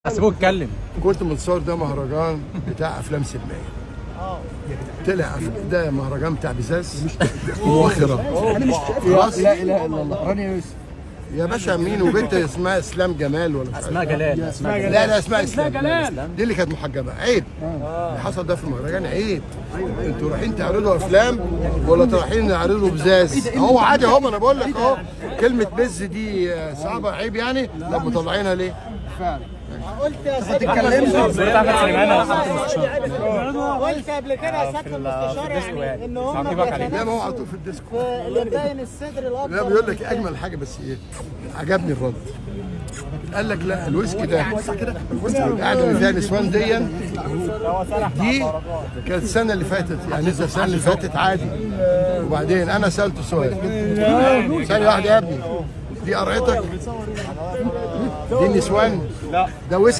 سيبوه يتكلم. كنت متصور ده مهرجان بتاع افلام سينمائيه. طلع ده مهرجان بتاع بزاز ومؤخرات. انا مش خلاص. لا اله الا الله. رانيا يوسف يا باشا مين وبنت اسمها اسلام جمال ولا مش عارف. اسماء جلال. لا لا اسمها اسلام جلال دي اللي كانت محجبه. عيب اللي حصل ده في المهرجان، عيب. انتوا رايحين تعرضوا افلام ولا رايحين تعرضوا بزاز؟ هو عادي اهو، ما انا بقول لك اهو. كلمه بز دي صعبه، عيب يعني. طب مطلعينها ليه؟ فعلا. قلت يا سيادة اتكلمت قلت قبل كده يا سيادة المستشار يعني ان هم لا ما هو على طول في الديسكو. اللي مبين الصدر الاكبر. لا بيقول لك اجمل حاجه، بس ايه عجبني الرد. قال لك لا الويسكي ده القعده اللي فيها نسوان دي كانت السنه اللي فاتت، يعني نزل السنه اللي فاتت عادي. وبعدين انا سالته سؤال، ثانيه واحده يا ابني، دي قرعتك؟ دي نسوان؟ لا ده ويسكي.